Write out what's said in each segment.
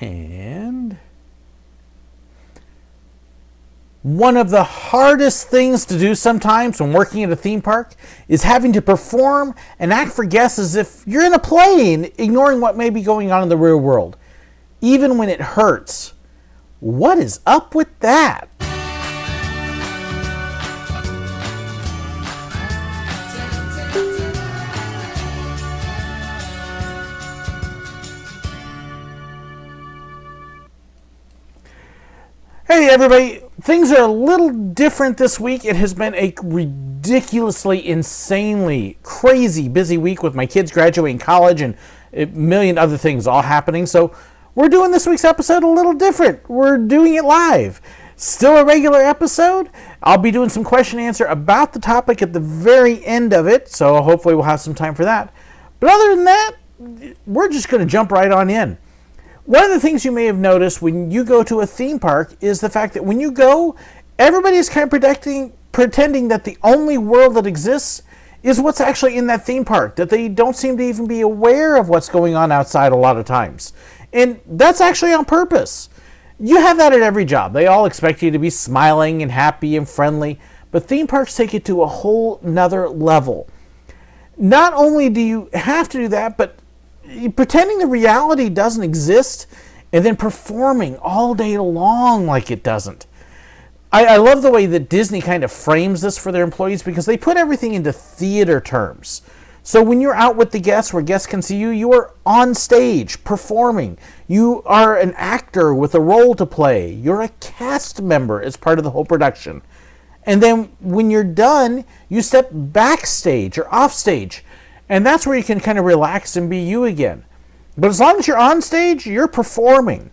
And one of the hardest things to do sometimes when working at a theme park is having to perform and act for guests as if you're in a play and ignoring what may be going on in the real world, even when it hurts. What is up with that? Hey everybody, things are a little different this week. It has been a ridiculously, insanely, crazy busy week with my kids graduating college and a million other things all happening. So we're doing this week's episode a little different. We're doing it live. Still a regular episode. I'll be doing some question and answer about the topic at the very end of it. So hopefully we'll have some time for that. But other than that, we're just going to jump right on in. One of the things you may have noticed when you go to a theme park is the fact that when you go, everybody is kind of pretending that the only world that exists is what's actually in that theme park, that they don't seem to even be aware of what's going on outside a lot of times. And that's actually on purpose. You have that at every job. They all expect you to be smiling and happy and friendly, but theme parks take it to a whole nother level. Not only do you have to do that, but pretending the reality doesn't exist and then performing all day long like it doesn't. I love the way that Disney kind of frames this for their employees because they put everything into theater terms. So when you're out with the guests where guests can see you, you are on stage performing. You are an actor with a role to play. You're a cast member as part of the whole production. And then when you're done, you step backstage or off stage. And that's where you can kind of relax and be you again. But as long as you're on stage, you're performing.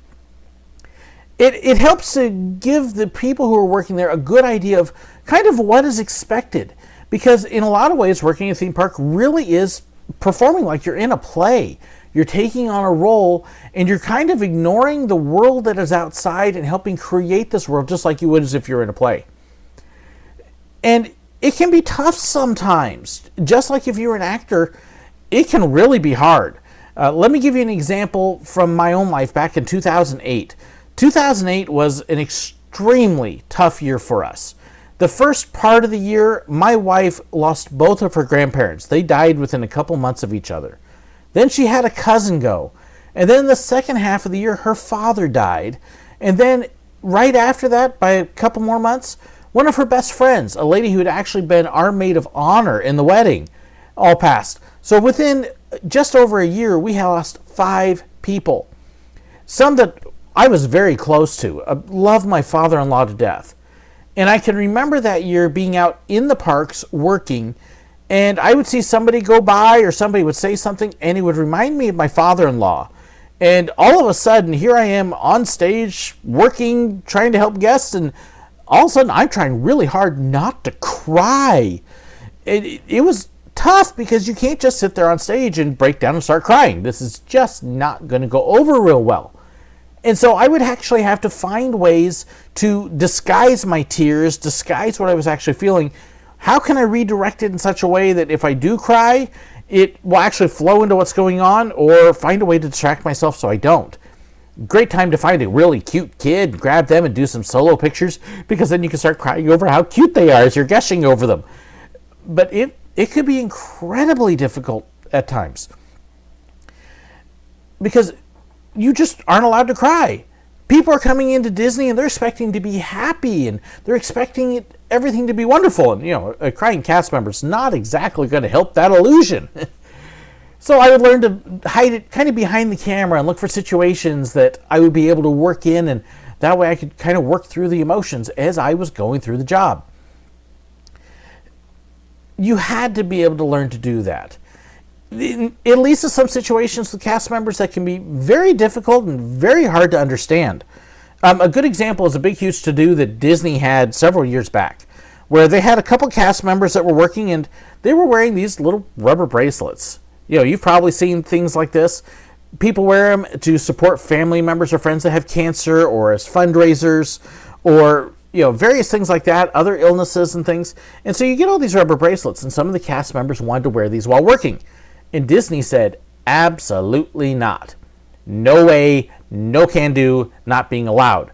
It helps to give the people who are working there a good idea of kind of what is expected. Because in a lot of ways, working at a theme park really is performing like you're in a play. You're taking on a role and you're kind of ignoring the world that is outside and helping create this world just like you would as if you're in a play. And it can be tough sometimes. Just like if you're an actor, it can really be hard. Let me give you an example from my own life back in 2008. 2008 was an extremely tough year for us. The first part of the year, my wife lost both of her grandparents. They died within a couple months of each other. Then she had a cousin go. And then the second half of the year, her father died. And then right after that, by a couple more months, one of her best friends, a lady who had actually been our maid of honor in the wedding, all passed. So within just over a year, we had lost 5 people. Some that I was very close to. I loved my father-in-law to death. And I can remember that year being out in the parks working, and I would see somebody go by or somebody would say something, and it would remind me of my father-in-law. And all of a sudden, here I am on stage working, trying to help guests, and all of a sudden, I'm trying really hard not to cry. It was tough because you can't just sit there on stage and break down and start crying. This is just not going to go over real well. And so I would actually have to find ways to disguise my tears, disguise what I was actually feeling. How can I redirect it in such a way that if I do cry, it will actually flow into what's going on, or find a way to distract myself so I don't? Great time to find a really cute kid, grab them and do some solo pictures, because then you can start crying over how cute they are as you're gushing over them. But it could be incredibly difficult at times because you just aren't allowed to cry. People are coming into Disney and they're expecting to be happy and they're expecting everything to be wonderful. And, a crying cast member is not exactly going to help that illusion. So I would learn to hide it kind of behind the camera and look for situations that I would be able to work in, and that way I could kind of work through the emotions as I was going through the job. You had to be able to learn to do that. It leads to some situations with cast members that can be very difficult and very hard to understand. A good example is a big, huge to-do that Disney had several years back, where they had a couple cast members that were working and they were wearing these little rubber bracelets. You've probably seen things like this. People wear them to support family members or friends that have cancer, or as fundraisers, or various things like that, other illnesses and things. And so you get all these rubber bracelets, and some of the cast members wanted to wear these while working. And Disney said, absolutely not. no way, no can do, not being allowed.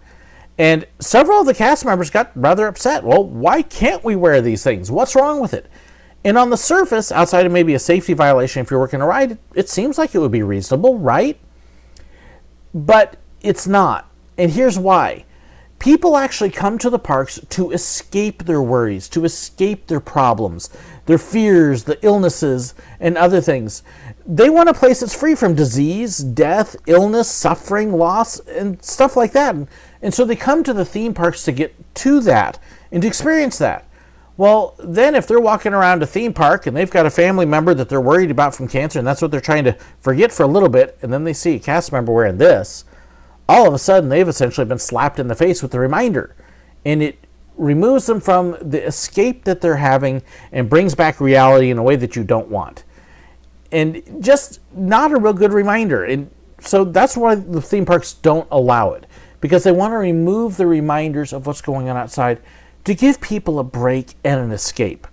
And several of the cast members got rather upset. Well, why can't we wear these things? What's wrong with it? And on the surface, outside of maybe a safety violation if you're working a ride, it seems like it would be reasonable, right? But it's not. And here's why. People actually come to the parks to escape their worries, to escape their problems, their fears, the illnesses, and other things. They want a place that's free from disease, death, illness, suffering, loss, and stuff like that. And so they come to the theme parks to get to that and to experience that. Well, then if they're walking around a theme park and they've got a family member that they're worried about from cancer, and that's what they're trying to forget for a little bit, and then they see a cast member wearing this, all of a sudden they've essentially been slapped in the face with the reminder. And it removes them from the escape that they're having and brings back reality in a way that you don't want. And just not a real good reminder. And so that's why the theme parks don't allow it, because they want to remove the reminders of what's going on outside to give people a break and an escape.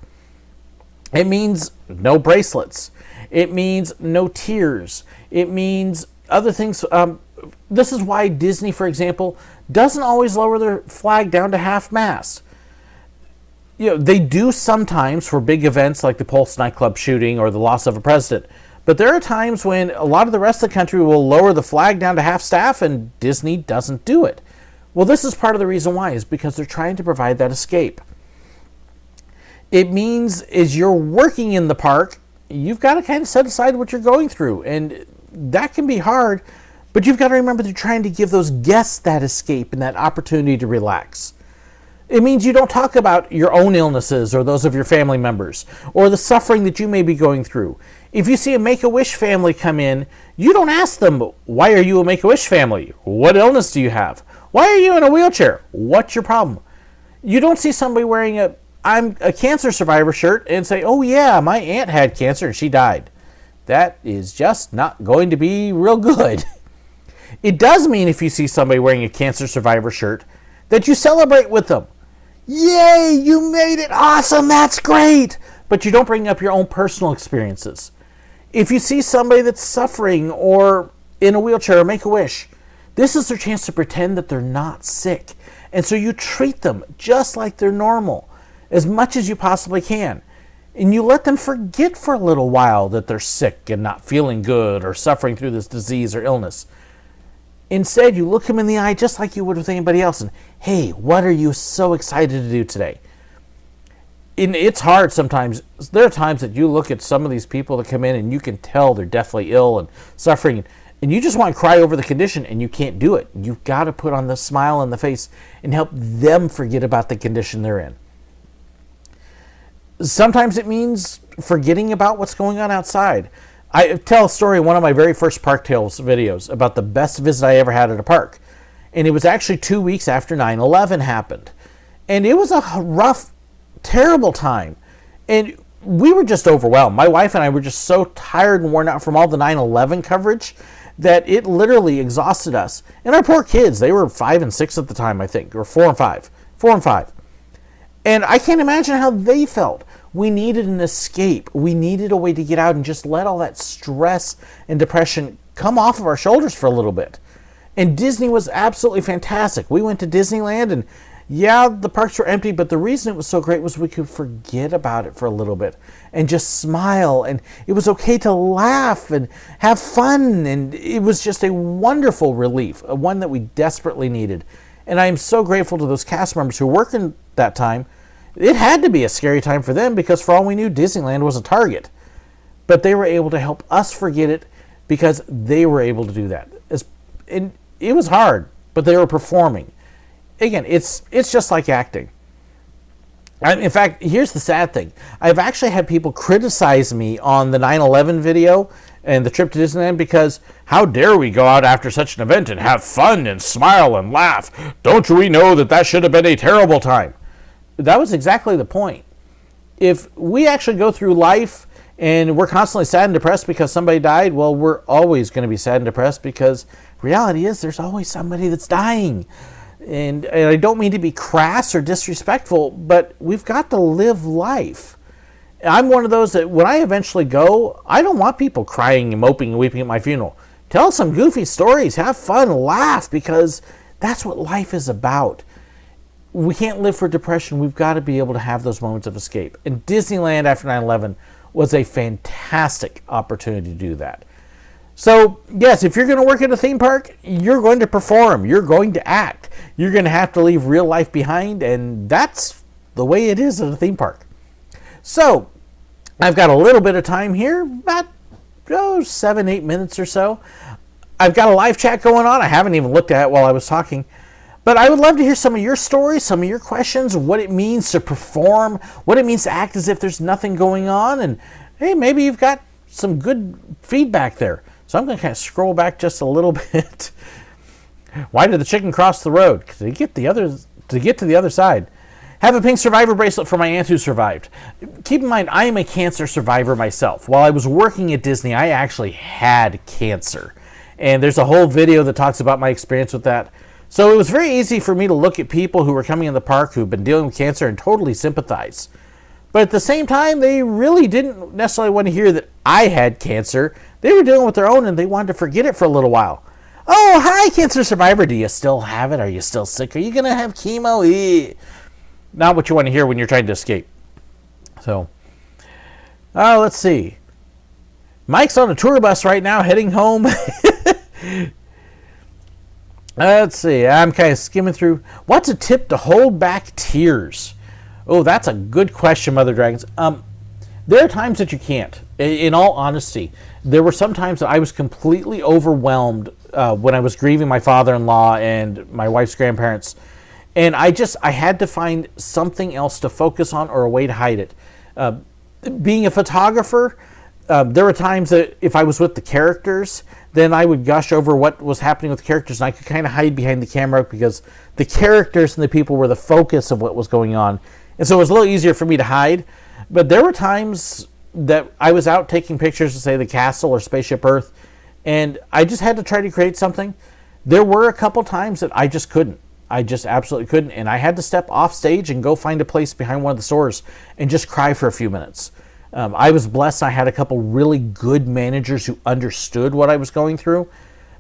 It means no bracelets. It means no tears. It means other things. This is why Disney, for example, doesn't always lower their flag down to half-mast. You know, they do sometimes for big events like the Pulse nightclub shooting or the loss of a president. But there are times when a lot of the rest of the country will lower the flag down to half-staff and Disney doesn't do it. Well, this is part of the reason why, is because they're trying to provide that escape. It means as you're working in the park, you've got to kind of set aside what you're going through. And that can be hard, but you've got to remember they're trying to give those guests that escape and that opportunity to relax. It means you don't talk about your own illnesses or those of your family members or the suffering that you may be going through. If you see a Make-A-Wish family come in, you don't ask them, why are you a Make-A-Wish family? What illness do you have? Why are you in a wheelchair? What's your problem? You don't see somebody wearing a I'm a cancer survivor shirt and say, oh yeah, my aunt had cancer and she died. That is just not going to be real good. It does mean if you see somebody wearing a cancer survivor shirt that you celebrate with them. Yay, you made it, awesome, that's great. But you don't bring up your own personal experiences. If you see somebody that's suffering or in a wheelchair or Make-A-Wish, this is their chance to pretend that they're not sick. And so you treat them just like they're normal, as much as you possibly can. And you let them forget for a little while that they're sick and not feeling good or suffering through this disease or illness. Instead, you look them in the eye just like you would with anybody else and, hey, what are you so excited to do today? And it's hard sometimes. There are times that you look at some of these people that come in and you can tell they're deathly ill and suffering, and you just want to cry over the condition and you can't do it. You've got to put on the smile on the face and help them forget about the condition they're in. Sometimes it means forgetting about what's going on outside. I tell a story in one of my very first Park Tales videos about the best visit I ever had at a park. And it was actually 2 weeks after 9/11 happened. And it was a rough, terrible time. And we were just overwhelmed. My wife and I were just so tired and worn out from all the 9/11 coverage that it literally exhausted us. And our poor kids, they were 5 and 6 at the time, I think, or 4 and 5. 4 and 5. And I can't imagine how they felt. We needed an escape. We needed a way to get out and just let all that stress and depression come off of our shoulders for a little bit. And Disney was absolutely fantastic. We went to Disneyland and yeah, the parks were empty, but the reason it was so great was we could forget about it for a little bit and just smile. And it was okay to laugh and have fun. And it was just a wonderful relief, one that we desperately needed. And I am so grateful to those cast members who worked in that time. It had to be a scary time for them because for all we knew, Disneyland was a target. But they were able to help us forget it because they were able to do that. And it was hard, but they were performing. Again, it's just like acting. In fact, here's the sad thing. I've actually had people criticize me on the 9/11 video and the trip to Disneyland because how dare we go out after such an event and have fun and smile and laugh? Don't we know that that should have been a terrible time? That was exactly the point. If we actually go through life and we're constantly sad and depressed because somebody died, well, we're always going to be sad and depressed because reality is there's always somebody that's dying. And I don't mean to be crass or disrespectful, but we've got to live life. I'm one of those that when I eventually go, I don't want people crying and moping and weeping at my funeral Tell some goofy stories. Have fun. Laugh, because that's what life is about. We can't live for depression. We've got to be able to have those moments of escape. And Disneyland after 9/11 was a fantastic opportunity to do that. So, yes, if you're going to work at a theme park, you're going to perform. You're going to act. You're going to have to leave real life behind, and that's the way it is at a theme park. So, I've got a little bit of time here, about 7-8 minutes or so. I've got a live chat going on. I haven't even looked at it while I was talking. But I would love to hear some of your stories, some of your questions, what it means to perform, what it means to act as if there's nothing going on, and hey, maybe you've got some good feedback there. So I'm going to kind of scroll back just a little bit. Why did the chicken cross the road? To get to the other side. Have a pink survivor bracelet for my aunt who survived. Keep in mind, I am a cancer survivor myself. While I was working at Disney, I actually had cancer. And there's a whole video that talks about my experience with that. So it was very easy for me to look at people who were coming in the park who've been dealing with cancer and totally sympathize. But at the same time, they really didn't necessarily want to hear that I had cancer. They were dealing with their own, and they wanted to forget it for a little while. Oh, hi, cancer survivor. Do you still have it? Are you still sick? Are you going to have chemo? Not what you want to hear when you're trying to escape. So, let's see. Mike's on a tour bus right now heading home. Let's see. I'm kind of skimming through. What's a tip to hold back tears? Oh, that's a good question, Mother Dragons. There are times that you can't. In all honesty, there were some times that I was completely overwhelmed when I was grieving my father-in-law and my wife's grandparents. And I had to find something else to focus on or a way to hide it. Being a photographer, there were times that if I was with the characters, then I would gush over what was happening with the characters, and I could kind of hide behind the camera because the characters and the people were the focus of what was going on. And so it was a little easier for me to hide. But there were times that I was out taking pictures of, say, the castle or Spaceship Earth, and I just had to try to create something. There were a couple times that I just couldn't. I just absolutely couldn't, and I had to step off stage and go find a place behind one of the stores and just cry for a few minutes. I was blessed. I had a couple really good managers who understood what I was going through,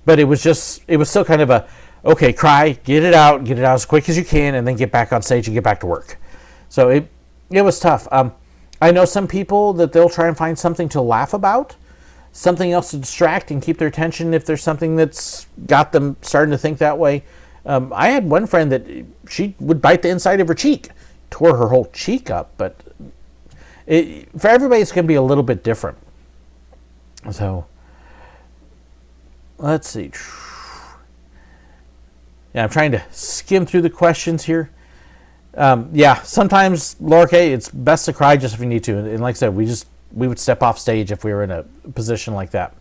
but it was still kind of a, okay, cry, get it out as quick as you can, and then get back on stage and get back to work. So it was tough. I know some people that they'll try and find something to laugh about, something else to distract and keep their attention if there's something that's got them starting to think that way. I had one friend that she would bite the inside of her cheek, tore her whole cheek up, but for everybody it's going to be a little bit different. So, let's see. Yeah, I'm trying to skim through the questions here. Sometimes, Laura K., it's best to cry just if you need to. And like I said, we would step off stage if we were in a position like that.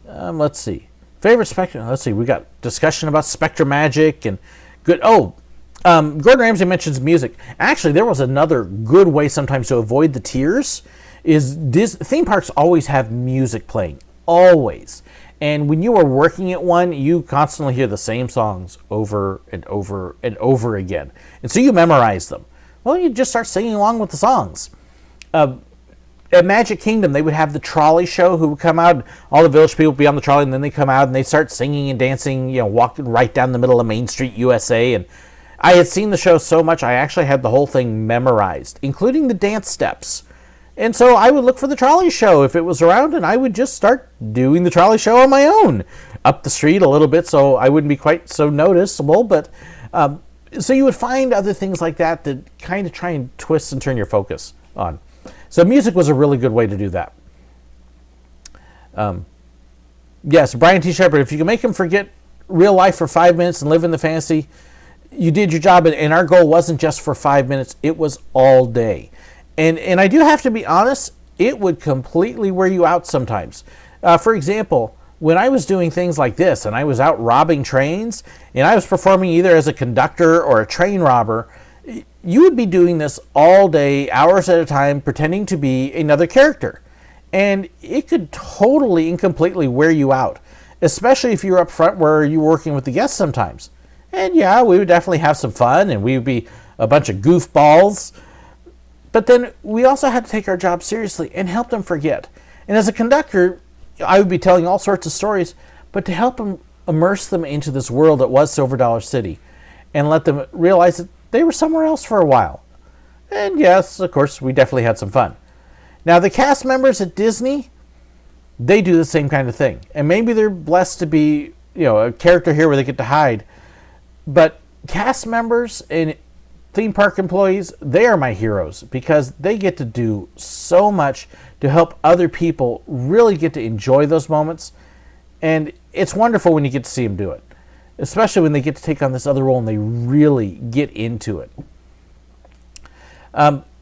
Let's see. Favorite Spectrum. Let's see. We got discussion about Spectrum Magic and good. Gordon Ramsay mentions music. Actually, there was another good way sometimes to avoid the tears. Theme parks always have music playing, always. And when you are working at one, you constantly hear the same songs over and over and over again, and so you memorize them. Well, you just start singing along with the songs. At Magic Kingdom, they would have the trolley show who would come out. All the village people would be on the trolley, and then they come out and they start singing and dancing, walking right down the middle of Main Street, USA. And I had seen the show so much, I actually had the whole thing memorized, including the dance steps. And so I would look for the trolley show if it was around, and I would just start doing the trolley show on my own, up the street a little bit, so I wouldn't be quite so noticeable. But so you would find other things like that kind of try and twist and turn your focus on. So music was a really good way to do that. Yes, Brian T. Shepard, if you can make him forget real life for 5 minutes and live in the fantasy, you did your job. And our goal wasn't just for 5 minutes, it was all day. And I do have to be honest, it would completely wear you out sometimes. For example, when I was doing things like this and I was out robbing trains and I was performing either as a conductor or a train robber, you would be doing this all day, hours at a time, pretending to be another character. And it could totally and completely wear you out, especially if you're up front where you're working with the guests sometimes. And yeah, we would definitely have some fun and we would be a bunch of goofballs. But then we also had to take our job seriously and help them forget. And as a conductor, I would be telling all sorts of stories, but to help them immerse them into this world that was Silver Dollar City and let them realize that they were somewhere else for a while. And yes, of course, we definitely had some fun. Now, the cast members at Disney, they do the same kind of thing. And maybe they're blessed to be, a character here where they get to hide. But cast members and theme park employees, they are my heroes because they get to do so much to help other people really get to enjoy those moments. And it's wonderful when you get to see them do it, especially when they get to take on this other role and they really get into it.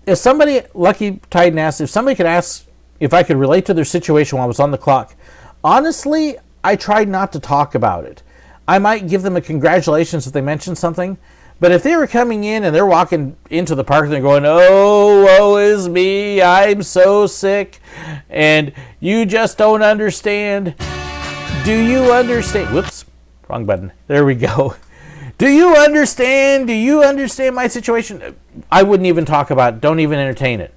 If somebody, Lucky Titan asked, if somebody could ask if I could relate to their situation while I was on the clock, honestly, I tried not to talk about it. I might give them a congratulations if they mentioned something, but if they were coming in and they're walking into the park and they're going, oh, woe is me, I'm so sick, and you just don't understand. Do you understand? Whoops, wrong button. There we go. Do you understand? Do you understand my situation? I wouldn't even talk about it. Don't even entertain it.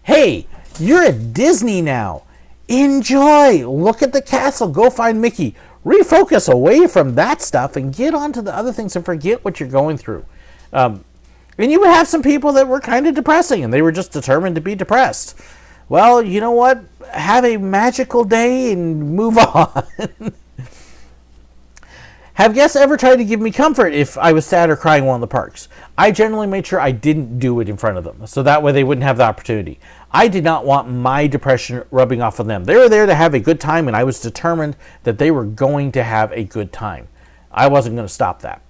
Hey, you're at Disney now. Enjoy. Look at the castle. Go find Mickey. Refocus away from that stuff and get on to the other things and forget what you're going through. And you would have some people that were kind of depressing and they were just determined to be depressed. Well, you know what? Have a magical day and move on. Have guests ever tried to give me comfort if I was sad or crying while in the parks? I generally made sure I didn't do it in front of them, so that way they wouldn't have the opportunity. I did not want my depression rubbing off on them. They were there to have a good time, and I was determined that they were going to have a good time. I wasn't going to stop that.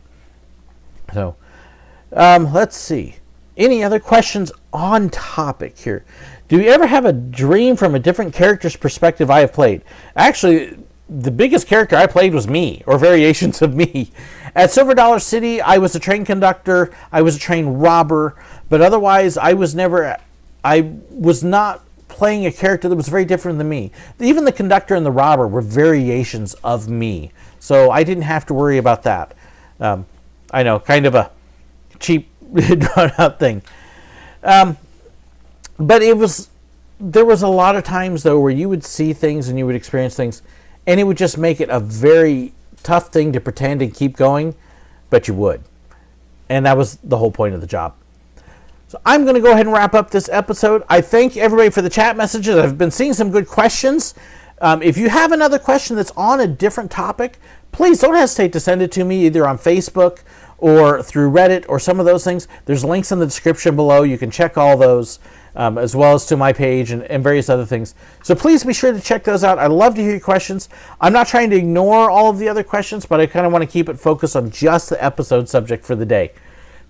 So, let's see. Any other questions on topic here? Do you ever have a dream from a different character's perspective I have played? Actually, the biggest character I played was me, or variations of me. At Silver Dollar City, I was a train conductor, I was a train robber, but otherwise I was not playing a character that was very different than me. Even the conductor and the robber were variations of me, so I didn't have to worry about that. I know, kind of a cheap, drawn-out thing. But there was a lot of times, though, where you would see things and you would experience things, and it would just make it a very tough thing to pretend and keep going, but you would. And that was the whole point of the job. So I'm going to go ahead and wrap up this episode. I thank everybody for the chat messages. I've been seeing some good questions. If you have another question that's on a different topic, please don't hesitate to send it to me either on Facebook or through Reddit or some of those things. There's links in the description below. You can check all those. As well as to my page and various other things. So please be sure to check those out. I'd love to hear your questions. I'm not trying to ignore all of the other questions, but I kind of want to keep it focused on just the episode subject for the day.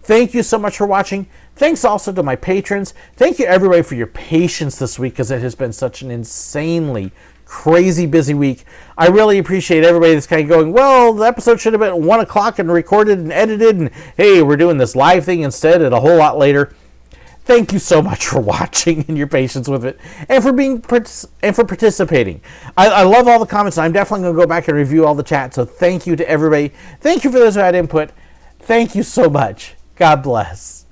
Thank you so much for watching. Thanks also to my patrons. Thank you everybody for your patience this week because it has been such an insanely crazy busy week. I really appreciate everybody that's kind of going, well, the episode should have been at 1 o'clock and recorded and edited, and hey, we're doing this live thing instead at a whole lot later. Thank you so much for watching and your patience with it, and for participating. I love all the comments, and I'm definitely going to go back and review all the chat. So thank you to everybody. Thank you for those who had input. Thank you so much. God bless.